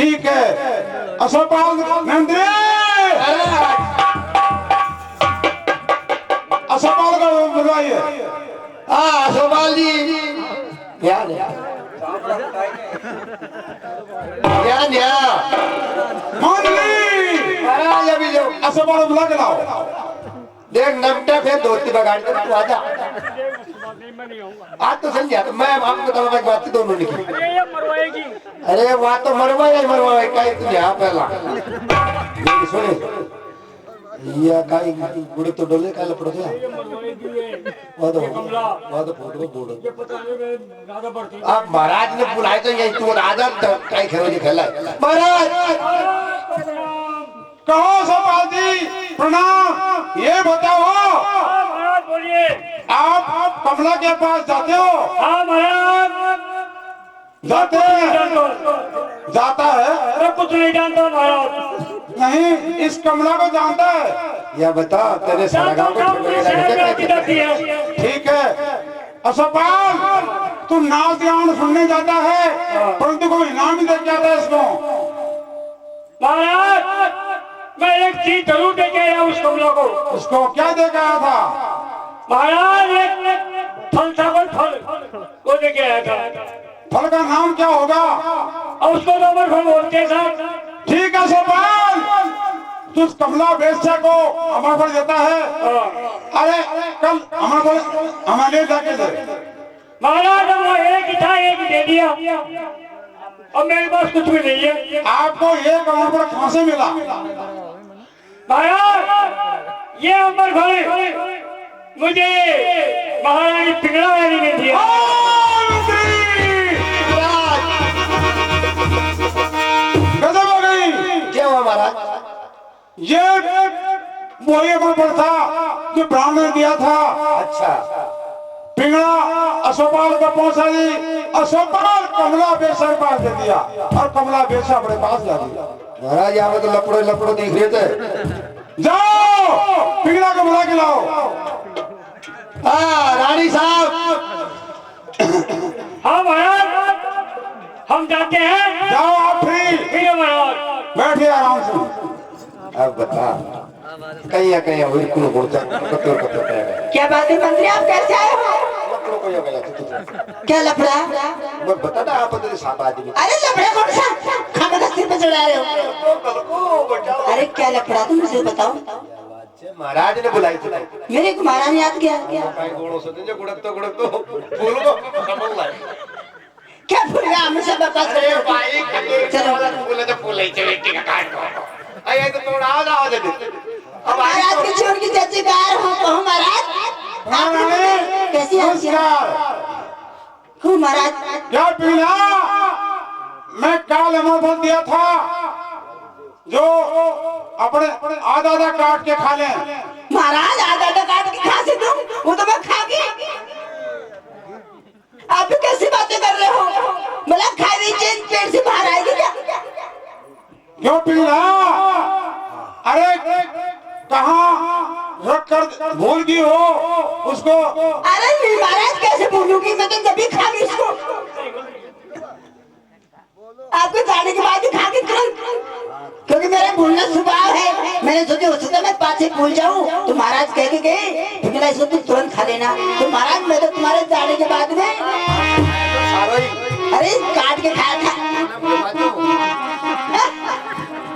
ठीक है अशोकपाल नंदी अशोकपाल का बुलवाइए। हाँ अशोकपाल जी ध्यान ध्यान महाराज अभी जो अशोकपाल बुला के लाओ। देख नमटा फिर धोती बगाड़ कर तू आजा आज तो समझा तो मैं आपको तो एक बात दोनों ने की अरे वहाँ तो मरवाए का तू यहाँ पहला सुने या काई गुड़े तो डोले का लपड़ गया वो तो फोटो बोल अब महाराज ने बुलाए तो यही तू राजा काई खेलो जी खेला महाराज कहो अशोकपाल जी प्रणाम। ये बताओ महाराज बोलिए। आप कमला के पास जाते हो? हाँ महाराज जाते हैं? जाता है? मैं कुछ नहीं जानता महाराज। नहीं इस कमला को जानता है? या बता तेरे सारा गांव ठीक है अशोकपाल तू नाच गान सुनने जाता है परंतु कोई इनाम ही दे के आता है इसको। महाराज मैं एक चीज जरूर दे के आया उस कमला को। उसको क्या दे के आया था? महाराज एक फल था कोई फल वो दे के आया था। फल का नाम क्या होगा? और उसको नंबर फल बोलते साहब। ठीक है अशोकपाल तू उस कमला बेस्या को हमारे पर देता है। अरे कल हमारे जाके दे। महाराज वो एक ही था एक ही दे दिया और मेरे पास कुछ भी नहीं है। आपको एक अमर पर कहां से मिला? महाराज ये अमर फल मुझे महारानी पिंगला वाली ने दिया। गजब हो गई। क्या हुआ महाराज? ये वही अमर था जो ब्राह्मण ने दिया था। अच्छा पिंगला अशोकपाल को पहुंचा दी। अशोकपाल कमला बेसा के पास दे दिया और कमला बेसा अपने पास ला दिया। महाराज यहाँ तो लपड़ो दिख रहे थे। जाओ पिंगला को बुला के लाओ। हाँ रानी साहब। हाँ महाराज हम जाते हैं। जाओ आप फ्री ठीक है महाराज। बैठिए आराम से। अब बता कहीं हुई कुल बोलता कतर क्या बात है मंत्री आप कैसे आए हो? लपड़ो को गया क्या लफड़ा? मैं बता ना आप तेरे साथ आदमी अरे लफड़ा कौन सा? खाना का सिर पे चढ़ा रहे हो? अरे क्या लफड़ा तुम मुझे बताओ। महाराज ने बुलाई थी मेरे को महारानी याद किया गुड़क तो फूल को समझ लाए क्या फूल गया हमेशा बकवास करते हो। चलो फूल का काट दो तो थोड़ा आवाज दे अब महाराज के छोर की जज्जीदार हो कहो महाराज। आप कैसी खूब महाराज। क्या पिंगला मैं काल अमर फल दिया था जो अपने आधा काट के खा ले। महाराज आधा काट के खा से तुम वो तो मैं खा गई। आप भी कैसी बातें कर रहे हो? बोला खा दीजिए पेट से बाहर आएगी क्या? क्यों पिंगला? अरे कहाँ रख कर भूल गई हो उसको? अरे नहीं महाराज कैसे भूलूंगी मैं तो जब भी खा गई इसको। आपको जाने के बाद ही खा के तुरंत क्योंकि मेरा भूलना स्वभाव है। मैंने सोचा हो सकता मैं पास से भूल जाऊं तो महाराज कह के गए फिर इसको तुम तुरंत खा लेना। तो महाराज मैं तो तुम्हारे जाने के बाद में अरे काट के खाया था।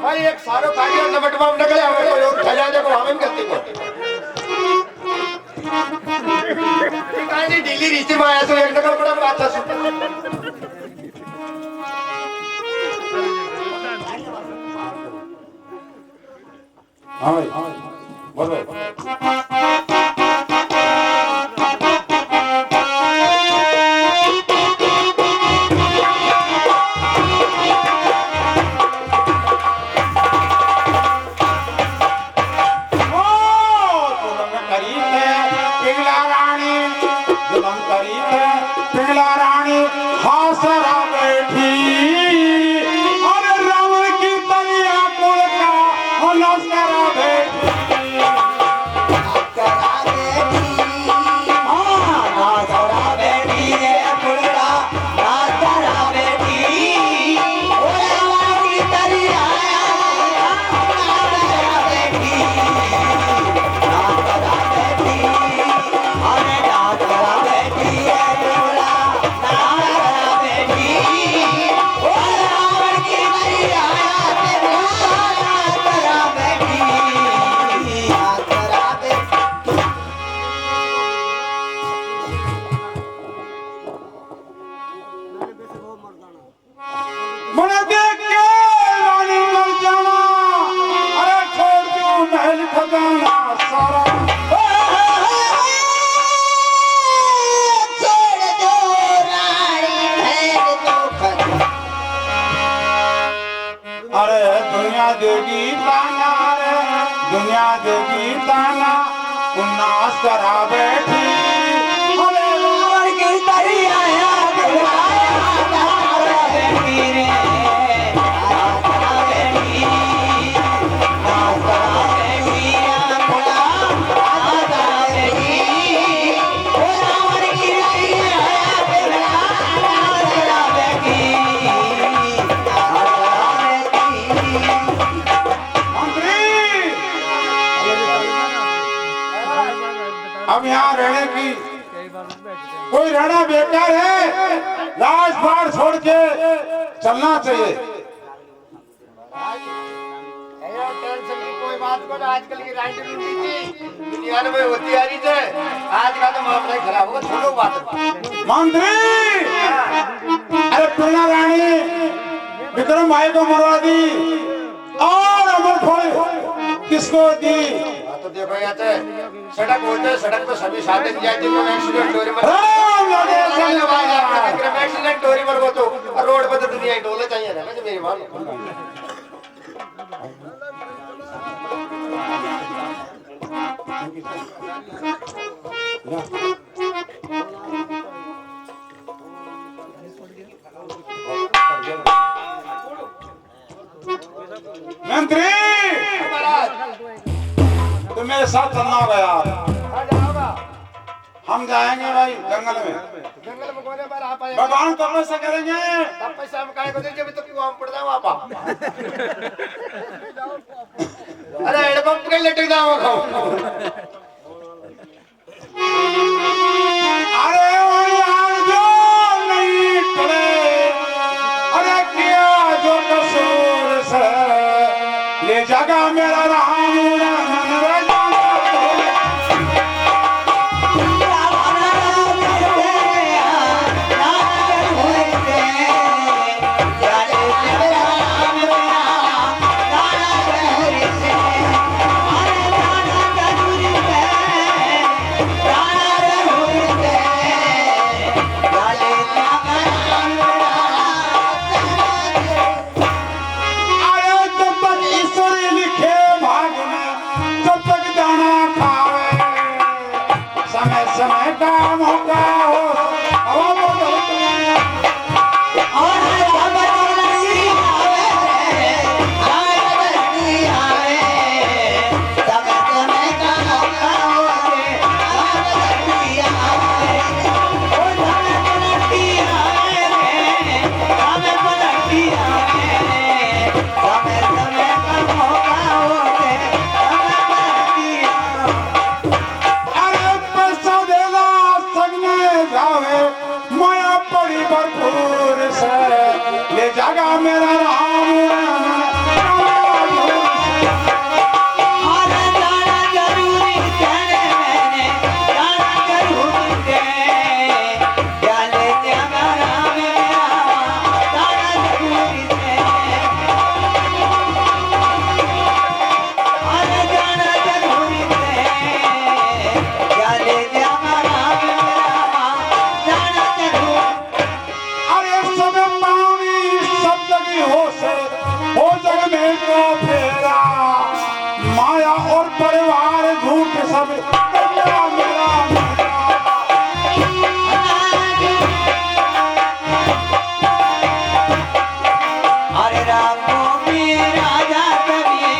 भाई एक सारो काटिया नमटवा में निकले हमें को खजा देखो हमें कहती को कानी दिल्ली रिश्ते में आया तो एक नकल बड़ा बात था। हाँ भाई बोलो। मने देख के रानी मर जाना, अरे छोड़ दो महल खजाना सारा। छोड़ दो रानी महल तो खजाना। अरे दुनिया देगी ताना रे, दुनिया देगी ताना, उन्नास करा बैठी। अरे रावण की तरी आया तारा बेटी रे, तारा बेटी, तारा बेटी, तारा बेटी। ओ रावण की तरी आया तारा बेटी, तारा बेटी। मंत्री, अब यहाँ रहने की कोई रहना बेकार है, राजपाट छोड़ के चलना चाहिए। टेंशन की कोई बात को, आजकल की राजनीति थी दुनिया में होती आ रही है, आज का तो मामला ही खराब होगा। छोड़ो बात। मंत्री, अरे प्रणा रानी विक्रम भाई को मरवा दी और अमर खोल किसको दी? तो देखो यहाँ से सड़क होते हैं, सड़क तो सभी साधन दिया जिन्होंने एक्सीडेंट हो रही एक्सीडेंट हो रही मर वो तो रोड पर तो दुनिया ही डोले चाहिए ना जो मेरी मान। मंत्री, तो मेरे साथ चलना होगा यार। हम जाएंगे भाई जंगल में, जंगल में कोने पर आप आए भगवान करने से करेंगे। तब पैसा हम काहे को दे जब तो क्यों हम पड़ जाओ आपा। अरे हेडपंप के लटक जाओ खाओ। अरे ओ यार जो नहीं टले, अरे किया जो कसूर से ले जागा मेरा राम मन रे जाना। समय काम होगा हो हवा बदलती है और समय बदलती आवे, समय बदलती आवे, समय का मौका होवे, समय बदलती आवे, ओ समय बदलती आवे, समय बदलती आवे, समय का मौका होवे, समय बदलती आवे। अरे पैसा देना संग जावे माया पड़ी भरपूर से ले जागा मेरा राम और जाना जरूरी तेरे मैंने जाना जरूरी तेरे जाने जाना मेरा जाना जरूरी तेरे और जाना जरूरी तेरे जाने जाना मेरा जाना जरूरी। अरे सब पानी सब जगह हो जग में को फेरा माया और परिवार झूठ सब मेरा मेरा अरे राम मेरा कभी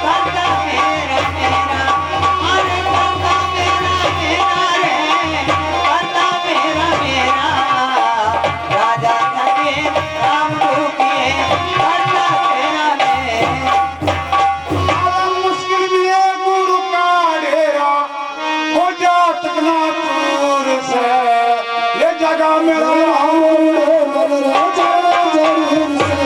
करता मेरा मेरा अरे करता मेरा मेरा रे करता मेरा मेरा राजा कभी राम के करता मेरा मेरा। मुश्किल भी है गुरु का डेरा हो जा तकना दूर से ये जगह मेरा राम जाना जरूर से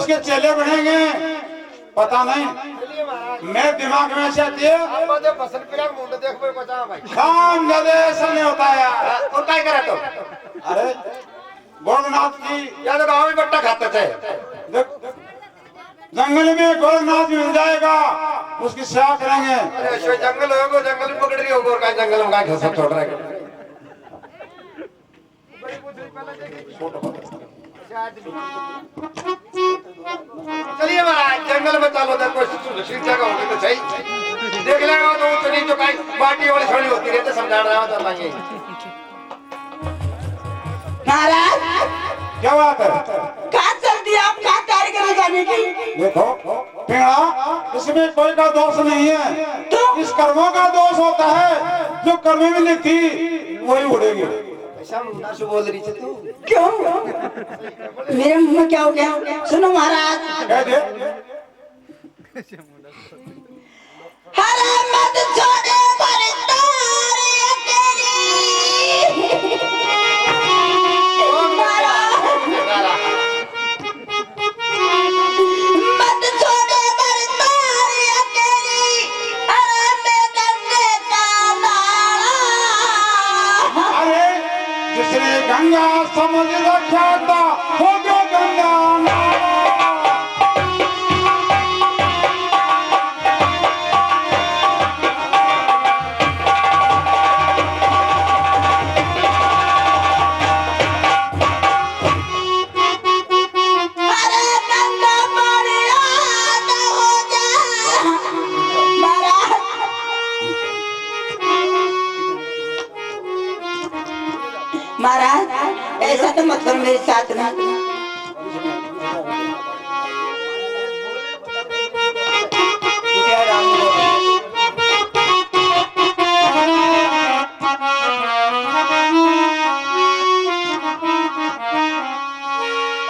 उसके चेले बनेंगे पता नहीं। मेरे दिमाग में ऐसे आती है काम ज्यादा ऐसा नहीं होता है यार। और काय करा तो अरे गोरखनाथ की या तो गाँव में बट्टा खाते थे। देख, जंगल में गोरखनाथ मिल जाएगा उसकी सेवा करेंगे। अरे ऐसे जंगल होगा, जंगल में पकड़ रही होगा और काय जंगल में काय सब छोड़ रहा है। चलिए महाराज जंगल में चलो, देखो सुरक्षित जगह होगी तो सही। देख लेगा तो चलिए जो काय बाटी वाली छोड़ी होती रहती समझा रहा है बताएंगे। महाराज क्या बात है? कहाँ चल दिया आप? कहाँ तैयारी करने जाने की? देखो पिंगला, इसमें कोई का दोष नहीं है। तो? इस कर्मों का दोष होता है, जो कर्म में लिखी वही उड़ेगी। ऐसा मुन्ना से बोल रही थी तू। क्यों? मेरे मुंह में क्या हो गया? सुनो महाराज, कह दे हरे मत छोड़े मेरे तारे तेरी। महाराज मत छोड़े मेरे तारे तेरी, अरे मैं गंगे का नाला। अरे जिसने गंगा समझ रखा था हो गया गंगा नाला। अरे गंगा मारिया न हो जा। महाराज महाराज ऐसा तो मत करो मेरे साथ में।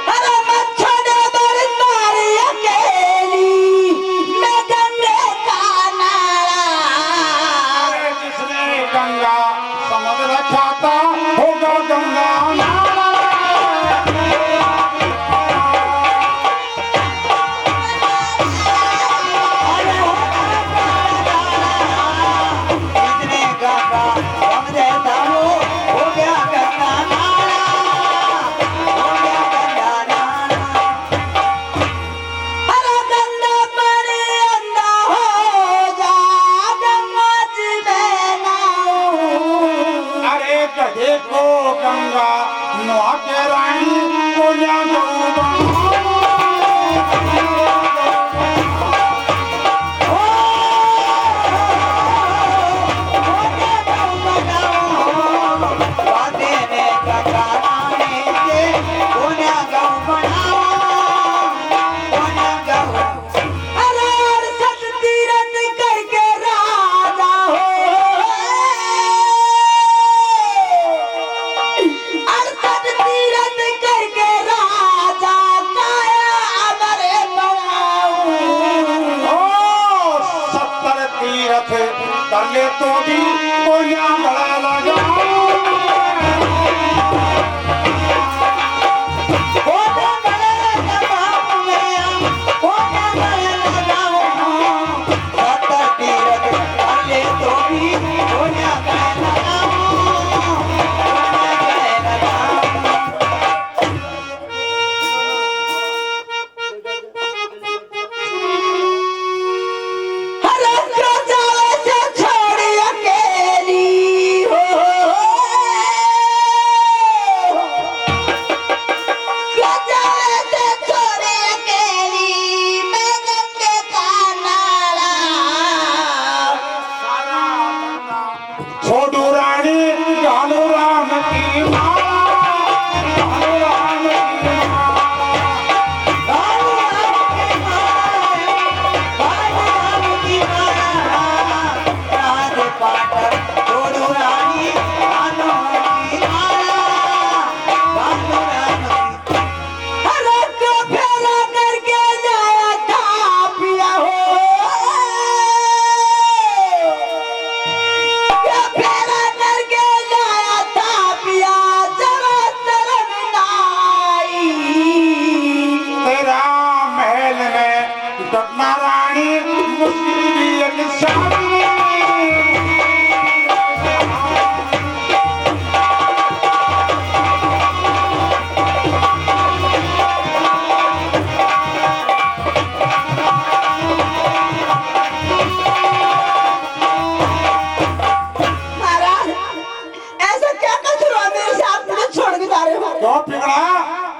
अरे मत छोड़ो मेरे तारे अकेली, मैं गंगे का नाला। अरे जिसने गंगा समझ रखा था होगा गंगा नाला। इतने गंगा समझे था हो गया गंगा नाला, हो गया गंगा नाला। अरे गंगा मारे अंधा हो जा, गंगा जी में नाऊं। अरे गधे को गंगा नुआ के रानी को या कर ले तो भी कोया बड़ा लगा। छोड़ी अकेली हो डटना रानी मुश्किल भी एक शादी महाराज ऐसा क्या कसूर हुआ मेरे से आप मुझे छोड़ के जा रहे हो? क्यों पिघला?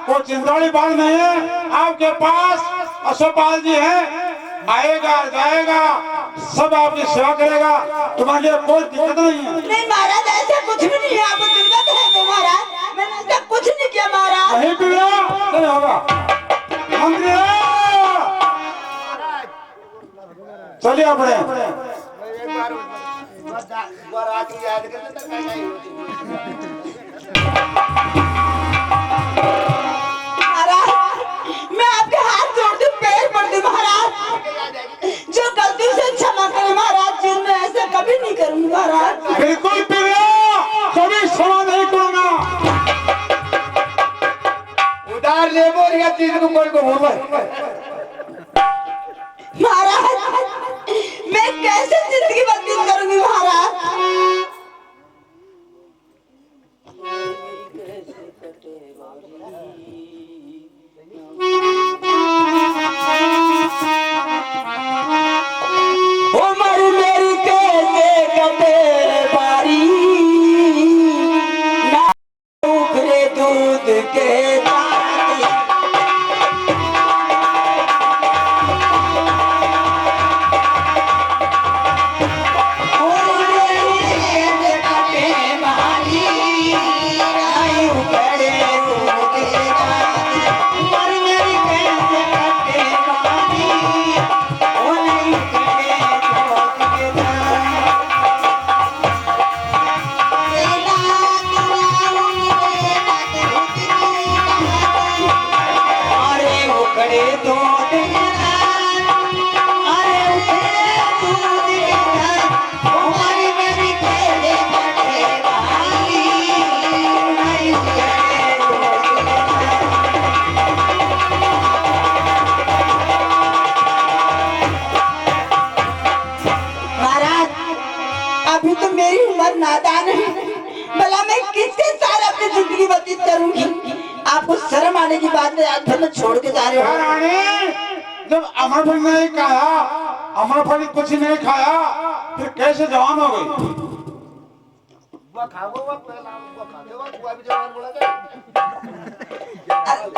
कोई चिंता वाली बात नहीं है। आपके पास अशोकपाल जी है, आएगा जाएगा, सब आपकी सेवा करेगा, तुम्हारे लिए कोई दिक्कत नहीं है। नहीं महाराज ऐसा कुछ भी नहीं है, आपको दिक्कत है महाराज, मैंने ऐसा कुछ नहीं किया महाराज। नहीं पिघला नहीं होगा। मंत्री चलिए अपने महाराज मैं आपके हाथ जोड़ती हूँ, पैर पड़ती हूँ महाराज, जो गलती से क्षमा करें महाराज जी, मैं ऐसा कभी नहीं करूंगी महाराज। बिल्कुल पिघला कभी क्षमा नहीं करूंगा। उधार ले बोल या चीज को कोई को बोल महाराज मैं कैसे जिंदगी व्यतीत करूंगी महाराज? उम्र मेरी कैसे कटे बारी, ना उखरे दूध के दांत। उम्र मेरी कैसे कटे बारी, ना उखरे दूध के दांत। उम्र मेरी कैसे कटे बारी, ओ नहीं कटे दूध के दांत। अरे उखड़े दूध के दांत, अरे उखड़े दूध के दांत, उम्र मेरी कैसे कटे बारी, नहीं उखड़े दूध के दांत। महाराज अभी तो मेरी उम्र नादान है, भला मैं किसके साथ अपनी जिंदगी व्यतीत करूंगी? आपको शर्म आने की बात है, आज फिर मैं छोड़ के जा रहे क्या हो। रानी, जब अमरफल नहीं खाया, अमरफल कुछ नहीं खाया, फिर कैसे जवान हो गई?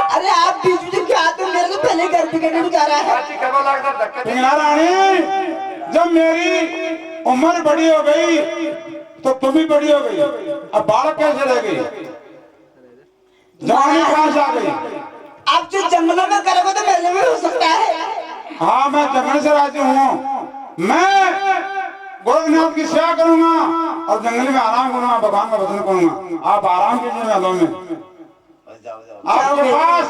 अरे आप बीच बीच क्या आते हो, मेरे को पहले घर बिगड़ने जा रहा है। पिघला रानी, जब मेरी उम्र बड़ी हो गई तो तुम भी बड़ी हो गई, अब बालक कैसे रह गई? जवानी कहाँ से आ गई? आप जो जंगलों में करोगे तो मेले में हो सकता है। हाँ मैं जंगल से राजी हूँ, मैं गोरखनाथ की सेवा करूंगा और जंगल में आराम करूंगा, भगवान का भजन करूंगा। आप आराम कीजिए मेलों में, आपके पास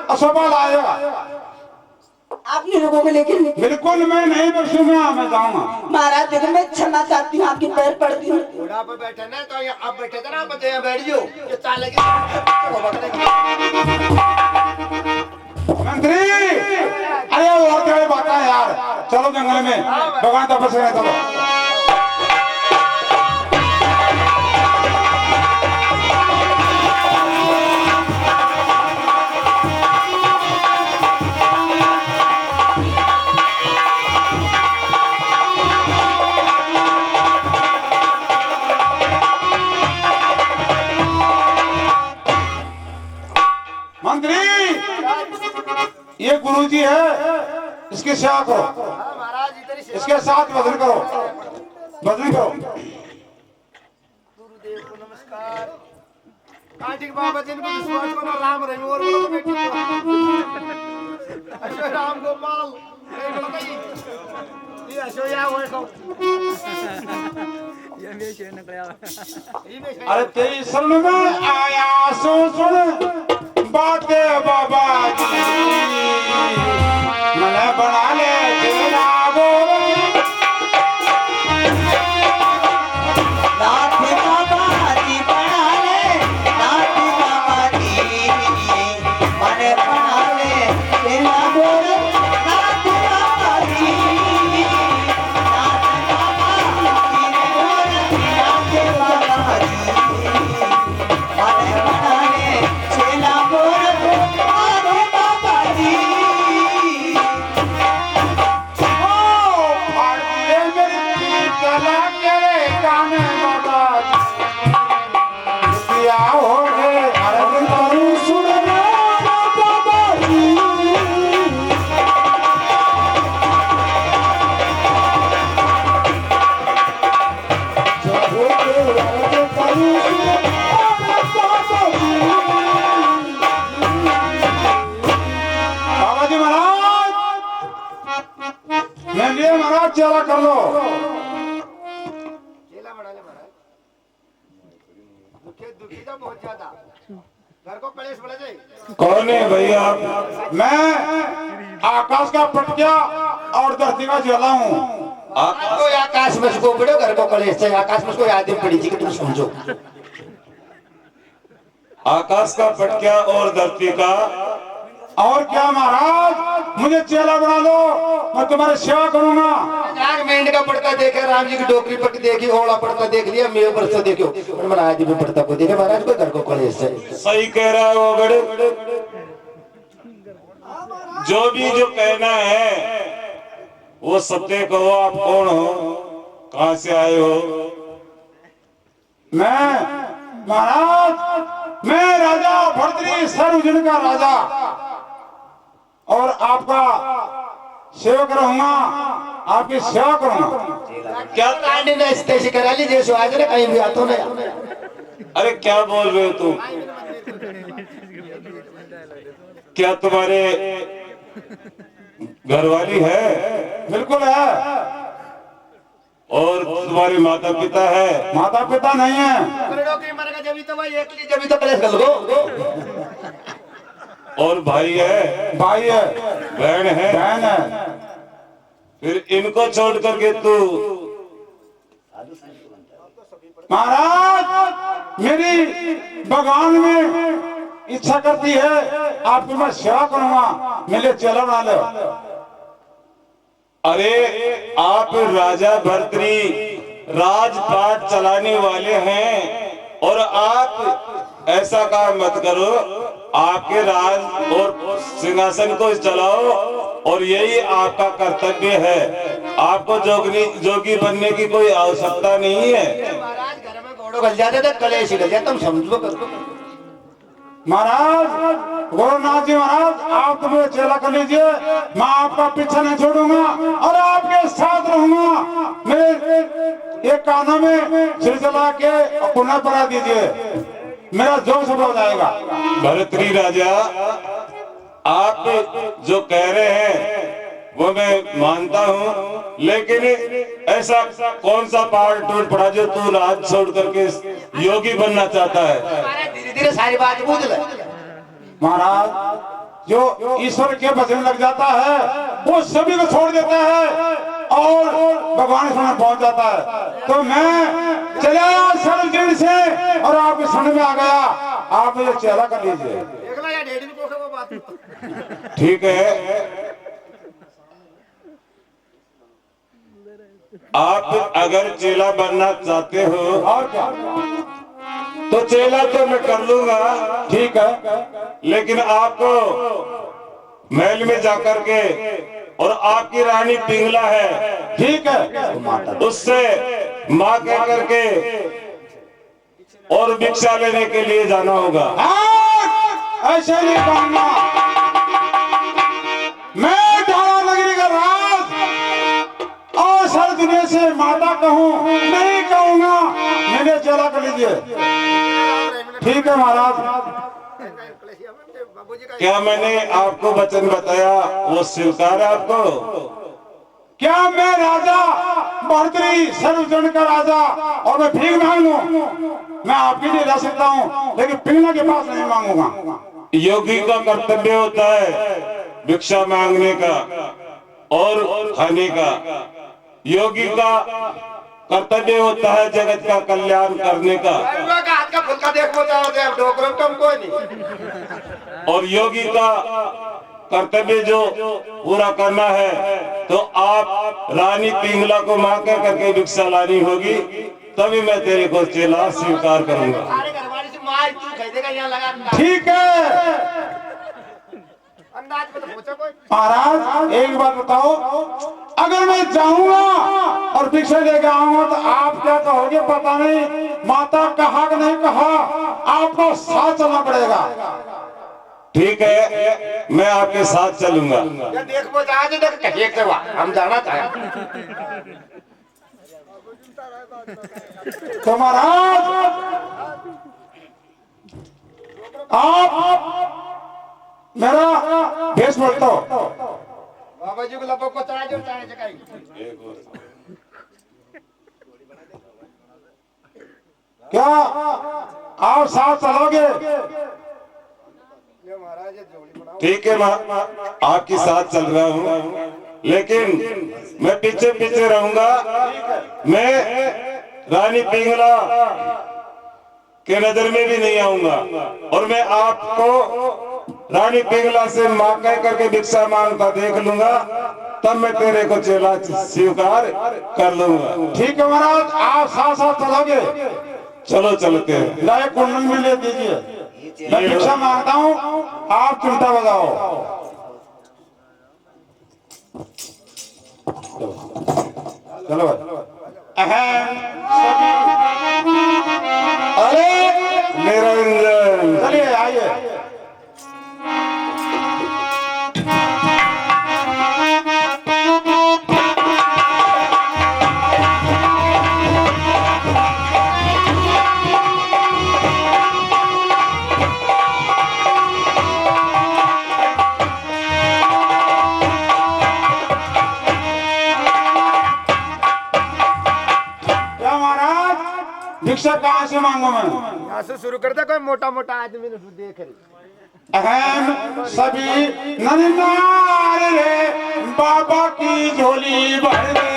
अशोकपाल आएगा। आप नहीं रुकोगे लेकिन? बिल्कुल मैं नहीं बख्शूंगा, मैं जाऊंगा। महाराज देखो मैं क्षमा चाहती हूँ, आपके पैर पड़ती हूँ। घोड़ा पे बैठे ना तो ये अब बैठे थे ना, बच्चे यहाँ बैठ जाओ, ये चाले की मंत्री, अरे वो और क्या बात है यार, चलो जंगल में भगवान तपस्या करें, चलो। मंत्री, ये गुरुजी है, इसकी सेवा करो, महाराज इधर ही इसके साथ भजन करो, भजन करो। गुरुदेव को नमस्कार। कार्तिक बाबा जिनको विश्वास करो राम रहीम और बोलो बेटी अशोक राम गोपाल ये अशोक या वो को अरे तेरी शरण में आया सो सुन बातें बाबा की, मैंने बना ले तेरा बोल। नाथ बाबा जी बना ले, नाथ बाबा जी, मने बना ले तेरा बोल, नाथ बाबा मैं लिए महाराज चेला कर लो। चेला बना ले महाराज। दुखी तो बहुत ज्यादा, घर को कलेश बढ़ जाए। कौन है भैया आप? मैं आकाश का पटकिया और धरती का ज्वाला हूँ। आपको आकाश में को बड़ो घर को कलेश से आकाश में को याद पड़ी थी कि तुम समझो। आकाश का पटकिया और धरती का और क्या महाराज, मुझे चेला बना लो, मैं तुम्हारी सेवा करूंगा। नाग मेंढ का पड़ता देखे, राम जी की डोकरी पक देखी, ओला पड़ता देख लिया, मेरे बरसों देखो महाराज भी पड़ता को देखे महाराज को घर को कलेश से। सही कह रहा है वो बड़े, जो भी जो कहना है वो सत्य कहो। आप कौन हो, कहां से आए हो? मैं महाराज, मैं राजा भर्तृ सर्वजन का राजा और आपका सेवक रहूंगा, आपकी सेवा करूंगा। क्या कांडी ने स्टेज करा ली जैसे आज ने कहीं भी आतो नहीं। अरे क्या बोल रहे हो तुम? क्या तुम्हारे घरवाली है? बिल्कुल है। और तुम्हारे माता पिता है? माता पिता नहीं है। जब तो कलेश कर लो। और भाई है? भाई है। बहन है? बहन है। फिर इनको छोड़ करके तू? महाराज, मेरी भगवान में इच्छा करती है आपकी मैं सेवा करूंगा, मेरे चेला बना लो। अरे आप राजा भर्तृ राजपाट चलाने वाले हैं और आप ऐसा काम मत करो। आपके राज और सिंहासन को चलाओ और यही आपका कर्तव्य है। आपको जोगी बनने की कोई आवश्यकता नहीं है। महाराज घर में घोड़ो गल जाते थे, कलेश गल जाते, तुम समझो करो। महाराज गोरखनाथ जी महाराज, आप तो मुझे चेला कर लीजिए, मैं आपका पीछा नहीं छोड़ूंगा और आपके साथ रहूंगा। मेरे एक कानों में सिर चला के पुनः पड़ा दीजिए, मेरा जो सब हो जाएगा। भरतरी राजा, आप जो कह रहे हैं वो मैं मानता हूँ, लेकिन ऐसा कौन सा पहाड़ टूट पड़ा जो तू राज छोड़ करके योगी बनना चाहता है? धीरे धीरे सारी बात बूझ ले। महाराज, जो ईश्वर के भजन लग जाता है वो सभी को छोड़ देता है और भगवान के सामने पहुंच जाता है। तो मैं चला सर्वजन से और आपके सामने में आ गया, आप मुझे चेला कर लीजिए। ठीक है, आप अगर चेला बनना चाहते हो और क्या, तो चेला तो मैं कर लूंगा, ठीक है, लेकिन आपको महल में जाकर के, और आपकी रानी पिंगला है, ठीक है, उससे माँ कह करके और भिक्षा लेने के लिए जाना होगा। ऐसे नहीं कहूंगा, मैं धारा नगरी का राज और सर दुनिया से माता कहूँ नहीं कहूंगा, मेरे चेला कर लीजिए। ठीक है महाराज, क्या मैंने आपको वचन बताया वो स्वीकार है आपको? क्या मैं राजा भर्तृ सर्वजन का राजा और मैं भीख मांगू? मैं आपके लिए ला सकता हूँ, लेकिन पिंगला के पास नहीं मांगूंगा। योगी का कर्तव्य होता है भिक्षा मांगने का और खाने का। योगी का कर्तव्य होता है जगत का कल्याण करने का। हाथ का फुलका देखो डोकरम कम कोई नहीं। और योगी का कर्तव्य जो पूरा करना है तो आप रानी पिंगला को मां कह करके भिक्षा लानी होगी, तभी मैं तेरे को चेला स्वीकार करूंगा। ठीक है महाराज, एक बात बताओ, अगर मैं जाऊंगा और भिक्षा लेके आऊंगा तो आप क्या कहोगे पता नहीं, माता कहा कि नहीं कहा, आपको साथ चलना पड़ेगा। ठीक है, मैं आपके साथ चलूंगा। हम जाना चाहें तो महाराज आप मेरा भेष बोलता हो। बाबा बाबाजी को लपक को चढ़ा जो चाहे जगाई क्या आप साथ चलोगे? ये महाराज ये जोड़ी बनाओ ठीक है, मैं आपके साथ चल रहा हूँ, लेकिन मैं पीछे पीछे रहूंगा। मैं रानी पिंगला के नजर में भी नहीं आऊंगा, और मैं आपको रानी पिंगला से मां कह करके भिक्षा मांगता देख लूंगा, तब मैं तेरे को चेला स्वीकार कर लूंगा। ठीक है महाराज, आप साथ साथ चलोगे? चलो चलते हैं। लाए कुंडल में ले दीजिए, मैं भिक्षा मांगता हूँ, आप चिमटा बजाओ। चलो भाई। अरे मेरा इंजन, चलिए आइए। क्या महाराज, भिक्षा कहाँ से मांगू मैं? यहाँ से शुरू कर दे, कोई मोटा मोटा आदमी ने देख रही अहम सभी नन्नार रे बाबा की झोली भर दे।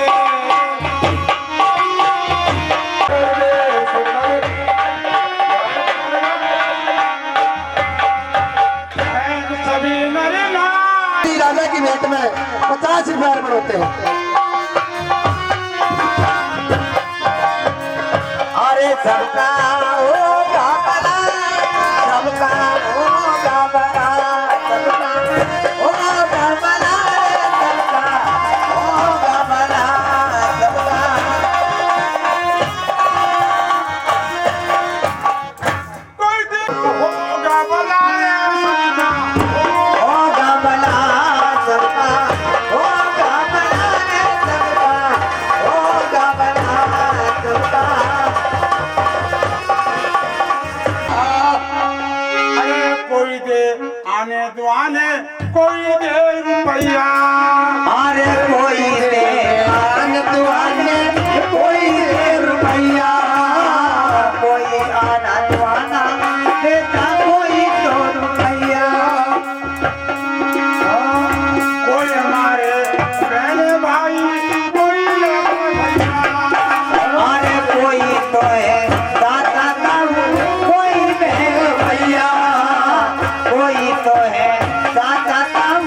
अहम सभी नन्नार राजा की भेंट में 50 रुपए अर्पण होते हैं। अरे सबका होगा भला, सबका होगा भला, सबका होगा भला, सबका होगा भला, सबका कोई दिन होगा भला सबका, होगा भला, सबका होगा भला, सबका होगा भला, सबका। अरे कोई दे आने दुआने, कोई दे रुपया। अरे कोई दे आन दुआने, कोई दे रुपया, कोई आना दुआना देता कोई तो रुपया। कोई हमारे बहने भाई, कोई लगे भैया। अरे कोई तो है दाता ताऊ, कोई बहन भैया, कोई तो है दाता ताऊ,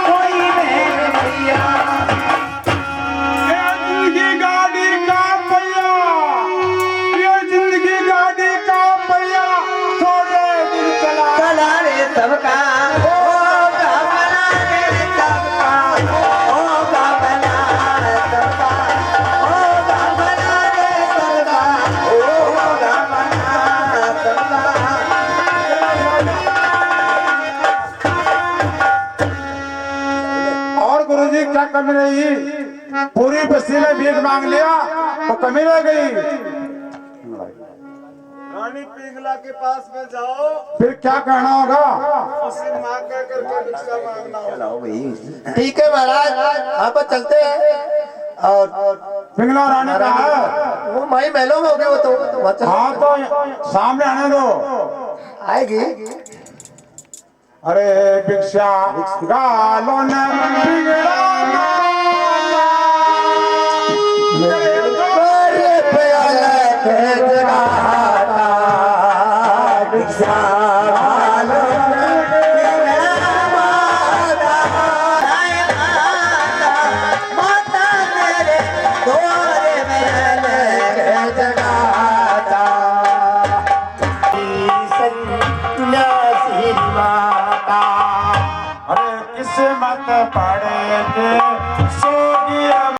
कोई बहन भैया। ये जिंदगी गाड़ी का पहिया, ये जिंदगी गाड़ी का पहिया, थोड़े दिन चला। चला रे सबका होगा भला रे सबका, होगा भला सबका, होगा भला रे सबका, होगा भला सबका। और गुरुजी क्या कमी रही? पूरी बस्ती में भीख मांग लिया तो कमी रह गई। रानी पिंगला के पास में जाओ, फिर क्या कहना होगा? उसे मां कह करके भिक्षा मांगना होगा। ठीक है महाराज, आप चलते हैं। और पिंगला रानी का है, वो माई महलों में हो गए, वो तो वहाँ चल- हाँ तो सामने आने दो। आएगी। अरे भिक्षा गालो ने पिंगला अरे प्याले पे जगाता, भिक्षा मांगो मेरा माता, आए माता मेरे द्वारे में जगाता। सन्यासी माता, अरे किस्मत पड़े के सो